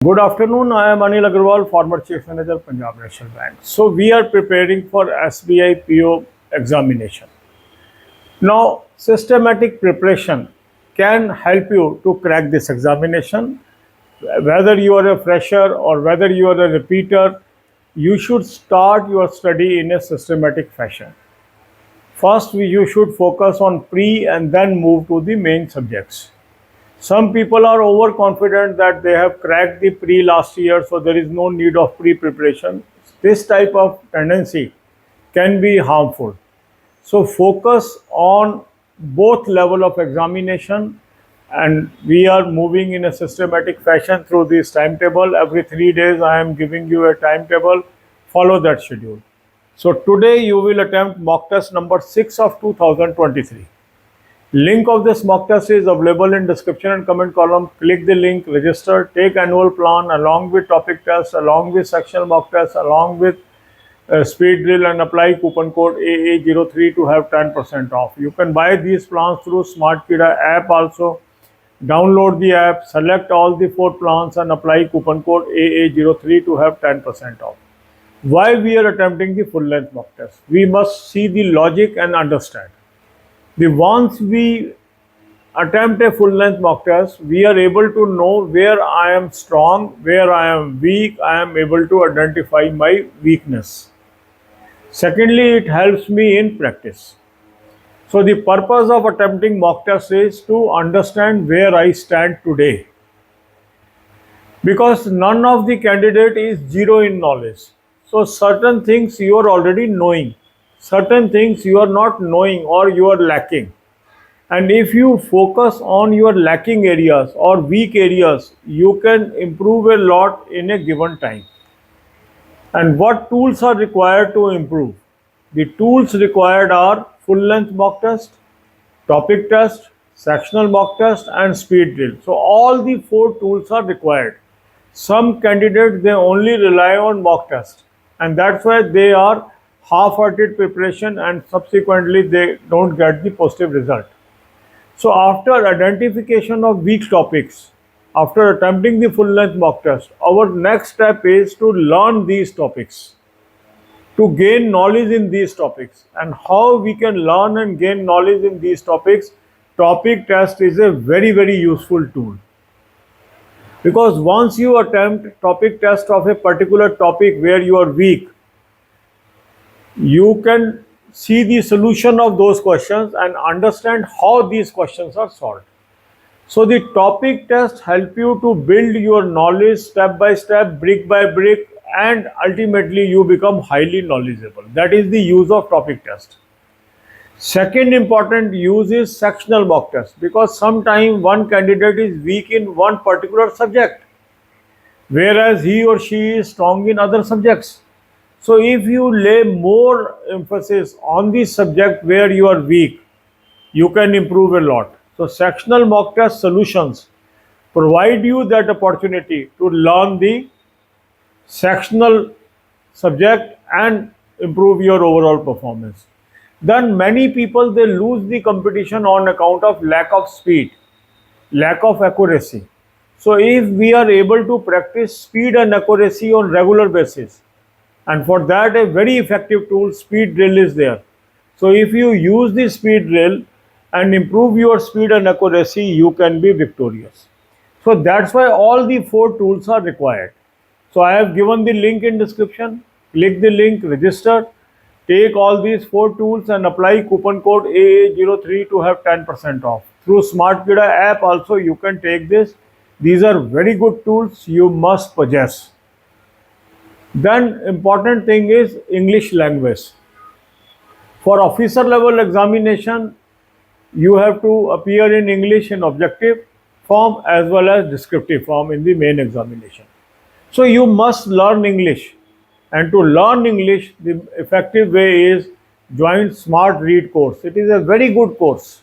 Good afternoon. I am Anil Agarwal, former Chief Manager, Punjab National Bank. So we are preparing for SBI PO examination. Now, systematic preparation can help you to crack this examination. Whether you are a fresher or whether you are a repeater, you should start your study in a systematic fashion. First, you should focus on pre and then move to the main subjects. Some people are overconfident that they have cracked the pre last year, so there is no need of pre preparation. This type of tendency can be harmful. So focus on both level of examination, and we are moving in a systematic fashion through this timetable. Every 3 days I am giving you a timetable. Follow that schedule. So today you will attempt mock test number 6 of 2023. Link of this mock test is available in description and comment column. Click the link, register, take annual plan along with topic test, along with sectional mock test, along with speed drill, and apply coupon code AA03 to have 10% off. You can buy these plans through SmartKida app also. Download the app, select all the 4 plans and apply coupon code AA03 to have 10% off. While we are attempting the full length mock test, we must see the logic and understand. Once we attempt a full length mock test, we are able to know where I am strong, where I am weak. I am able to identify my weakness. Secondly, it helps me in practice. So the purpose of attempting mock test is to understand where I stand today. Because none of the candidate is zero in knowledge. So certain things you are already knowing, certain things you are not knowing or you are lacking. And if you focus on your lacking areas or weak areas, you can improve a lot in a given time. And what tools are required to improve? The tools required are full length mock test, topic test, sectional mock test, and speed drill. So all the 4 tools are required. Some candidates, they only rely on mock test, and that's why they are half-hearted preparation and subsequently they don't get the positive result. So after identification of weak topics, after attempting the full length mock test, our next step is to learn these topics, to gain knowledge in these topics. And how we can learn and gain knowledge in these topics? Topic test is a very useful tool. Because once you attempt topic test of a particular topic where you are weak, you can see the solution of those questions and understand how these questions are solved. So the topic test help you to build your knowledge step by step, brick by brick, and ultimately you become highly knowledgeable. That is the use of topic test. Second important use is sectional mock test, because sometimes one candidate is weak in one particular subject, whereas he or she is strong in other subjects. So if you lay more emphasis on the subject where you are weak, you can improve a lot. So sectional mock test solutions provide you that opportunity to learn the sectional subject and improve your overall performance. Then many people, they lose the competition on account of lack of speed, lack of accuracy. So if we are able to practice speed and accuracy on regular basis, and for that a very effective tool, speed drill, is there. So if you use the speed drill and improve your speed and accuracy, you can be victorious. So that's why all the 4 tools are required. So I have given the link in description. Click the link, register, take all these 4 tools and apply coupon code AA03 to have 10% off. Through SmartKida app also you can take this. These are very good tools, you must possess. Then important thing is English language. For officer level examination, you have to appear in English in objective form as well as descriptive form in the main examination. So you must learn English, and to learn English, the effective way is join Smart Read course. It is a very good course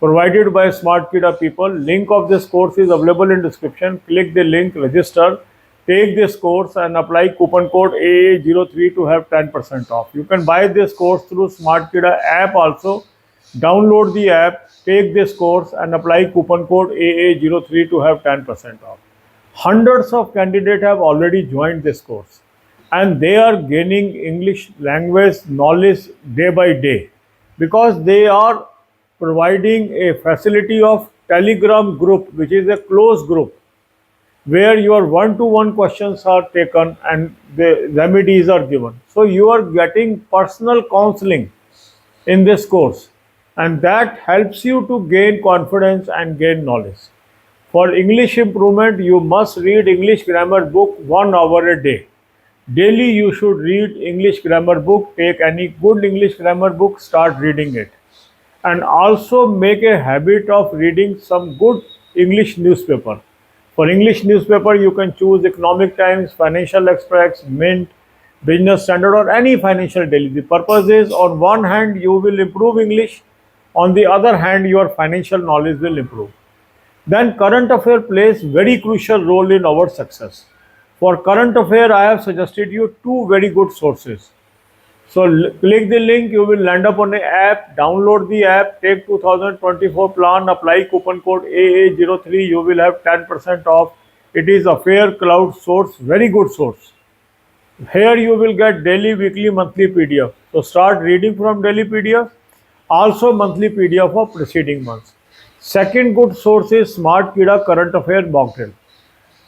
provided by SmartKida people. Link of this course is available in description. Click the link, register, take this course and apply coupon code AA03 to have 10% off. You can buy this course through SmartKida app also. Download the app, take this course and apply coupon code AA03 to have 10% off. Hundreds of candidates have already joined this course and they are gaining English language knowledge day by day because they are providing a facility of Telegram group, which is a closed group where your one-to-one questions are taken and the remedies are given. So you are getting personal counseling in this course, and that helps you to gain confidence and gain knowledge. For English improvement, you must read English grammar book 1 hour a day. Daily you should read English grammar book. Take any good English grammar book, start reading it. And also make a habit of reading some good English newspaper. For English newspaper, you can choose Economic Times, Financial Express, Mint, Business Standard, or any financial daily. The purpose is, on one hand, you will improve English. On the other hand, your financial knowledge will improve. Then current affair plays very crucial role in our success. For current affair, I have suggested you two very good sources. So click the link, you will land up on an app, download the app, take 2024 plan, apply coupon code AA03, you will have 10% off. It is Affair Cloud source, very good source. Here you will get daily, weekly, monthly PDF. So start reading from daily PDF, also monthly PDF of preceding months. Second good source is Smart Kida Current Affair Mock Drill.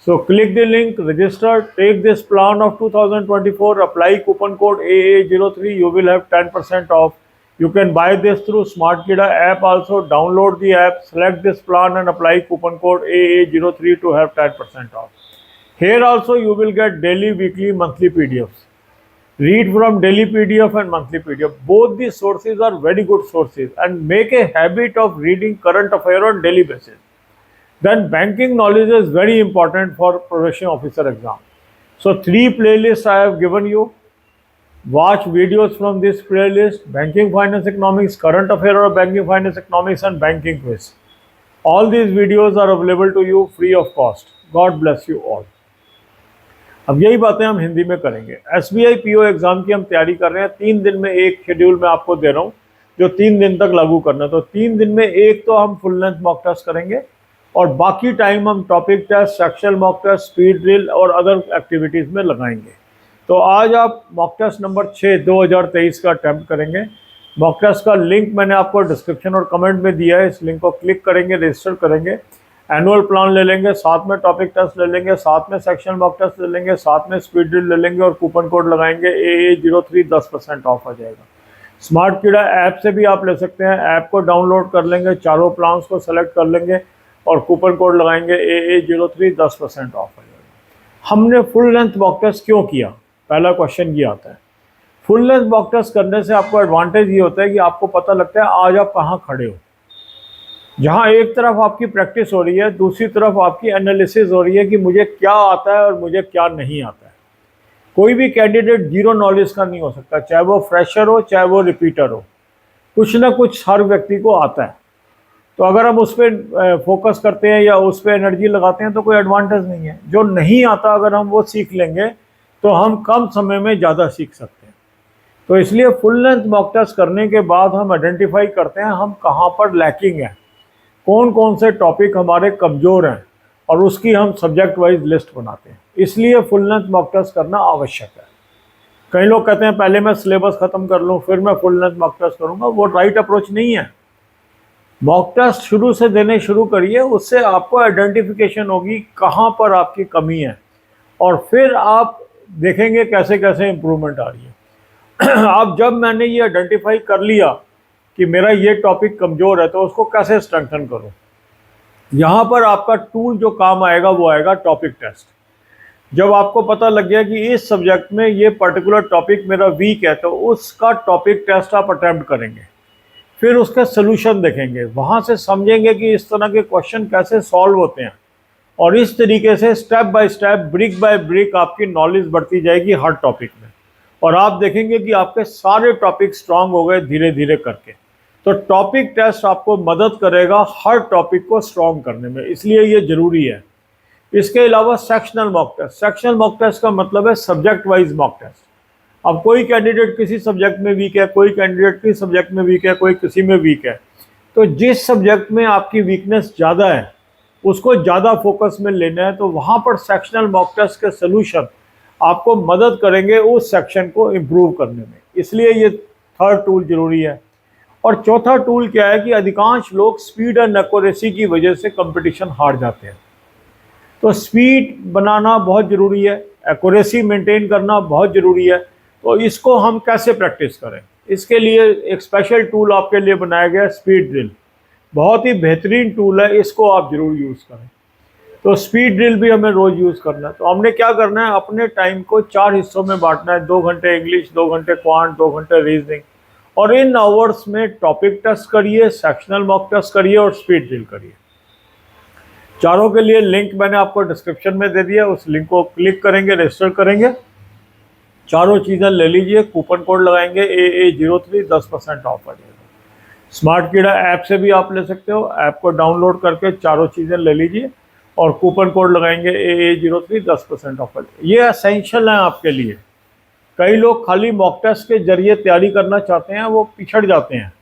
So click the link, register, take this plan of 2024, apply coupon code AA03, you will have 10% off. You can buy this through Smart Kida app also, download the app, select this plan and apply coupon code AA03 to have 10% off. Here also you will get daily, weekly, monthly PDFs. Read from daily PDF and monthly PDF. Both these sources are very good sources, and make a habit of reading current affair on daily basis. Then banking knowledge is very important for probation officer exam. So 3 playlists I have given you. Watch videos from this playlist: banking finance economics, current affair of banking finance economics, and banking quiz. All these videos are available to you free of cost. God bless you all. अब यही बातें हम हिंदी में करेंगे। SBI PO exam की हम तैयारी कर रहे हैं। 3 दिन में एक शेड्यूल मैं आपको दे रहा हूँ जो 3 दिन तक लागू करना है। तो 3 दिन में एक तो हम फुल लेंथ मॉक टेस्ट करेंगे और बाकी टाइम हम topic test, sectional mock test, speed drill और अदर एक्टिविटीज़ में लगाएंगे। तो आज आप मॉक टेस्ट नंबर 6 2023 का अटैम्प्ट करेंगे। मॉक टेस्ट का लिंक मैंने आपको डिस्क्रिप्शन और कमेंट में दिया है। इस लिंक को क्लिक करेंगे, रजिस्टर करेंगे, एनुअल प्लान ले लेंगे, साथ में टॉपिक टेस्ट ले लेंगे, साथ में सेक्शन मॉक टेस्ट ले लेंगे, साथ में स्पीड ड्रिल ले लेंगे और कूपन कोड लगाएंगे AA03, 10% ऑफ आ जाएगा। स्मार्ट कीड़ा ऐप से भी आप ले सकते हैं। ऐप को डाउनलोड कर लेंगे, चारों प्लान्स को सेलेक्ट कर लेंगे और कूपन कोड लगाएंगे AA03, 10% ऑफ आ जाएगा। हमने फुल लेंथ मॉक टेस्ट क्यों किया? पहला क्वेश्चन ये आता है। फुल लेंथ मॉक टेस्ट करने से आपको एडवांटेज ये होता है कि आपको पता लगता है आज आप कहाँ खड़े हो। जहाँ एक तरफ आपकी प्रैक्टिस हो रही है, दूसरी तरफ आपकी एनालिसिस हो रही है कि मुझे क्या आता है और मुझे क्या नहीं आता है। कोई भी कैंडिडेट जीरो नॉलेज का नहीं हो सकता, चाहे वो फ्रेशर हो चाहे वो रिपीटर हो। कुछ ना कुछ हर व्यक्ति को आता है। तो अगर हम उस पर फोकस करते हैं या उस पर एनर्जी लगाते हैं तो कोई एडवांटेज नहीं है। जो नहीं आता अगर हम वो सीख लेंगे तो हम कम समय में ज़्यादा सीख सकते हैं। तो इसलिए फुल लेंथ मॉक टेस्ट करने के बाद हम आइडेंटिफाई करते हैं हम कहाँ पर लैकिंग है, कौन कौन से टॉपिक हमारे कमज़ोर हैं, और उसकी हम सब्जेक्ट वाइज लिस्ट बनाते हैं। इसलिए फुल लेंथ मॉक टेस्ट करना आवश्यक है। कई लोग कहते हैं पहले मैं सिलेबस ख़त्म कर लूँ फिर मैं फुल लेंथ मॉक टेस्ट करूँगा, वो राइट अप्रोच नहीं है। मॉक टेस्ट शुरू से देने शुरू करिए, उससे आपको आइडेंटिफिकेशन होगी कहाँ पर आपकी कमी है और फिर आप देखेंगे कैसे कैसे इम्प्रूवमेंट आ रही है। अब जब मैंने ये आइडेंटिफाई कर लिया कि मेरा ये टॉपिक कमज़ोर है तो उसको कैसे स्ट्रेंथन करूँ, यहाँ पर आपका टूल जो काम आएगा वो आएगा टॉपिक टेस्ट। जब आपको पता लग गया कि इस सब्जेक्ट में ये पर्टिकुलर टॉपिक मेरा वीक है तो उसका टॉपिक टेस्ट आप अटैम्प्ट करेंगे, फिर उसका सलूशन देखेंगे, वहाँ से समझेंगे कि इस तरह के क्वेश्चन कैसे सॉल्व होते हैं और इस तरीके से step by step, brick by brick आपकी नॉलेज बढ़ती जाएगी हर टॉपिक में और आप देखेंगे कि आपके सारे टॉपिक स्ट्रांग हो गए धीरे धीरे करके। तो टॉपिक टेस्ट आपको मदद करेगा हर टॉपिक को स्ट्रांग करने में, इसलिए ये ज़रूरी है। इसके अलावा sectional mock test. Sectional mock test का मतलब है सब्जेक्ट वाइज मॉक टेस्ट। अब कोई कैंडिडेट किसी सब्जेक्ट में वीक है, कोई कैंडिडेट किसी सब्जेक्ट में वीक है, कोई किसी में वीक है, तो जिस सब्जेक्ट में आपकी वीकनेस ज़्यादा है उसको ज़्यादा फोकस में लेना है, तो वहाँ पर सेक्शनल मॉक टेस्ट के सोल्यूशन आपको मदद करेंगे उस सेक्शन को इम्प्रूव करने में। इसलिए ये थर्ड टूल जरूरी है। और चौथा टूल क्या है कि अधिकांश लोग स्पीड एंड एक्यूरेसी की वजह से कंपटीशन हार जाते हैं। तो स्पीड बनाना बहुत ज़रूरी है, एक्यूरेसी मेंटेन करना बहुत ज़रूरी है। तो इसको हम कैसे प्रैक्टिस करें, इसके लिए एक स्पेशल टूल आपके लिए बनाया गया है, स्पीड ड्रिल। बहुत ही बेहतरीन टूल है, इसको आप ज़रूर यूज़ करें। तो स्पीड ड्रिल भी हमें रोज़ यूज़ करना है। तो हमने क्या करना है, अपने टाइम को 4 हिस्सों में बांटना है, 2 घंटे इंग्लिश, 2 घंटे क्वांट, 2 घंटे रीजनिंग। और इन आवर्स में टॉपिक टेस्ट करिए, सेक्शनल मॉक टेस्ट करिए और स्पीड ड्रिल करिए। चारों के लिए लिंक मैंने आपको डिस्क्रिप्शन में दे दिया, उस लिंक को क्लिक करेंगे, रजिस्टर करेंगे, चारों चीज़ें ले लीजिए, कूपन कोड लगाएंगे AA03, 10% ऑफ आ जाएगा। स्मार्ट कीड़ा ऐप से भी आप ले सकते हो, ऐप को डाउनलोड करके चारों चीज़ें ले लीजिए और कूपन कोड लगाएंगे AA03, 10% ऑफ आ जाएगा। ये एसेंशियल है आपके लिए। कई लोग खाली मॉक टेस्ट के जरिए तैयारी करना चाहते हैं, वो पिछड़ जाते हैं।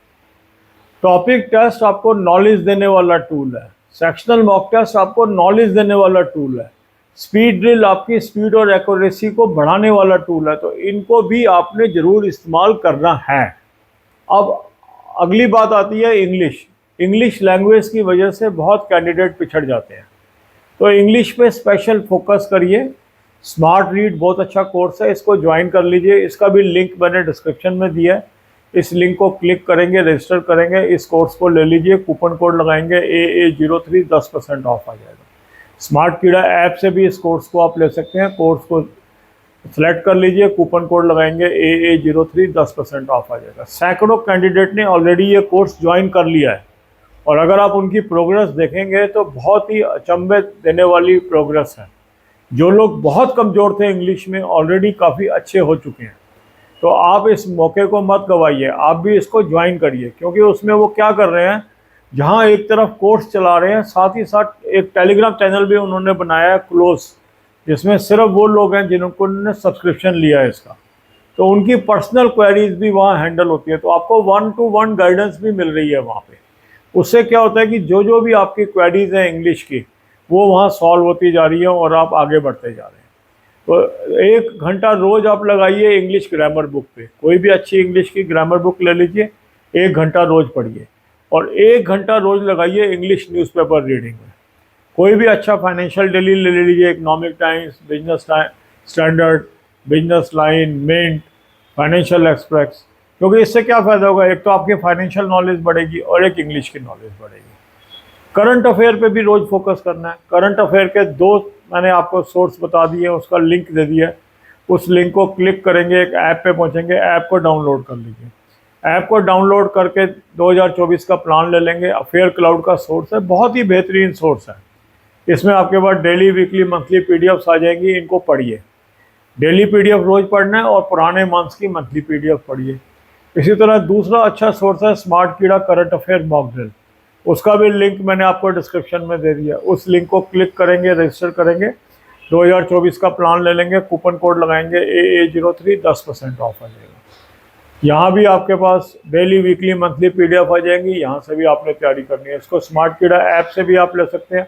टॉपिक टेस्ट आपको नॉलेज देने वाला टूल है, सेक्शनल मॉक टेस्ट आपको नॉलेज देने वाला टूल है, स्पीड ड्रिल आपकी स्पीड और एक्यूरेसी को बढ़ाने वाला टूल है। तो इनको भी आपने ज़रूर इस्तेमाल करना है। अब अगली बात आती है इंग्लिश। इंग्लिश लैंग्वेज की वजह से बहुत कैंडिडेट पिछड़ जाते हैं, तो इंग्लिश पे स्पेशल फोकस करिए। स्मार्ट रीड बहुत अच्छा कोर्स है, इसको ज्वाइन कर लीजिए। इसका भी लिंक मैंने डिस्क्रिप्शन में दिया है, इस लिंक को क्लिक करेंगे, रजिस्टर करेंगे, इस कोर्स को ले लीजिए, कूपन कोड लगाएंगे AA03, 10% ऑफ आ जाएगा। स्मार्ट कीड़ा ऐप से भी इस कोर्स को आप ले सकते हैं। कोर्स को सिलेक्ट कर लीजिए, कूपन कोड लगाएंगे AA03, 10% ऑफ आ जाएगा। सैकड़ों कैंडिडेट ने ऑलरेडी ये कोर्स ज्वाइन कर लिया है और अगर आप उनकी प्रोग्रेस देखेंगे तो बहुत ही अचंभे देने वाली प्रोग्रेस है। जो लोग बहुत कमज़ोर थे इंग्लिश में, ऑलरेडी काफ़ी अच्छे हो चुके हैं। तो आप इस मौके को मत गवाइए, आप भी इसको ज्वाइन करिए, क्योंकि उसमें वो क्या कर रहे हैं, जहाँ एक तरफ कोर्स चला रहे हैं, साथ ही साथ एक टेलीग्राम चैनल भी उन्होंने बनाया है क्लोज, जिसमें सिर्फ वो लोग हैं जिन्होंने सब्सक्रिप्शन लिया है इसका। तो उनकी पर्सनल क्वेरीज भी वहाँ हैंडल होती है, तो आपको 1-to-1 गाइडेंस भी मिल रही है वहाँ पे। उससे क्या होता है कि जो भी आपकी क्वेरीज हैं इंग्लिश की, वो वहाँ सॉल्व होती जा रही है और आप आगे बढ़ते जा रहे हैं। तो 1 घंटा रोज़ आप लगाइए इंग्लिश ग्रामर बुक पे, कोई भी अच्छी इंग्लिश की ग्रामर बुक ले लीजिए, 1 घंटा रोज़ पढ़िए। और 1 घंटा रोज़ लगाइए इंग्लिश न्यूज़पेपर रीडिंग में। कोई भी अच्छा फाइनेंशियल डेली ले लीजिए, Economic Times, Business Standard, Business Line, Mint, Financial Express. क्योंकि इससे क्या फ़ायदा होगा, एक तो आपकी फाइनेंशियल नॉलेज बढ़ेगी और एक इंग्लिश की नॉलेज बढ़ेगी। करंट अफेयर पे भी रोज़ फोकस करना है। करंट अफेयर के 2 मैंने आपको सोर्स बता दिए, उसका लिंक दे दिया। उस लिंक को क्लिक करेंगे, एक ऐप पे पहुंचेंगे, ऐप को डाउनलोड कर लीजिए। ऐप को डाउनलोड करके 2024 का प्लान ले लेंगे। अफेयर क्लाउड का सोर्स है, बहुत ही बेहतरीन सोर्स है। इसमें आपके पास डेली, वीकली, मंथली पीडीएफ्स आ जाएंगी, इनको पढ़िए। डेली पीडीएफ रोज़ पढ़ना है और पुराने मंथ्स की मंथली पीडीएफ पढ़िए। इसी तरह दूसरा अच्छा सोर्स है स्मार्ट कीड़ा करंट अफेयर मॉक ड्रिल, उसका भी लिंक मैंने आपको डिस्क्रिप्शन में दे दिया। उस लिंक को क्लिक करेंगे, रजिस्टर करेंगे, 2024 का प्लान ले लेंगे, कूपन कोड लगाएंगे AA03, 10% ऑफ आ जाएगा। यहाँ भी आपके पास डेली, वीकली, मंथली पीडीएफ आ जाएंगी, यहाँ से भी आपने तैयारी करनी है। इसको स्मार्ट कीड़ा ऐप से भी आप ले सकते हैं।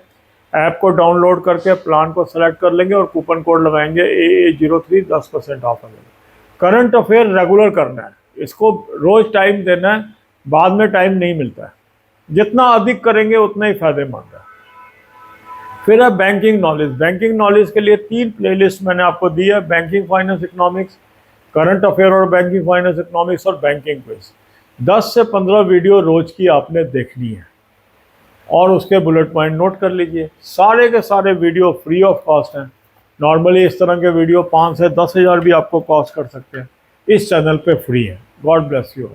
ऐप को डाउनलोड करके प्लान को सेलेक्ट कर लेंगे और कूपन कोड लगाएंगे AA03, 10% ऑफ आ जाएगा। करंट अफेयर रेगुलर करना है, इसको रोज़ टाइम देना है, बाद में टाइम नहीं मिलता है। जितना अधिक करेंगे उतना ही फायदेमंद है। फिर है बैंकिंग नॉलेज। बैंकिंग नॉलेज के लिए 3 प्लेलिस्ट मैंने आपको दी है, banking finance economics, current affair और बैंकिंग फाइनेंस इकोनॉमिक्स और बैंकिंग क्विज। 10 से 15 वीडियो रोज की आपने देखनी है और उसके बुलेट पॉइंट नोट कर लीजिए। सारे के सारे वीडियो फ्री ऑफ कॉस्ट हैं। नॉर्मली इस तरह के वीडियो 5 से 10 हज़ार भी आपको कॉस्ट कर सकते हैं, इस चैनल पे फ्री है। God bless you.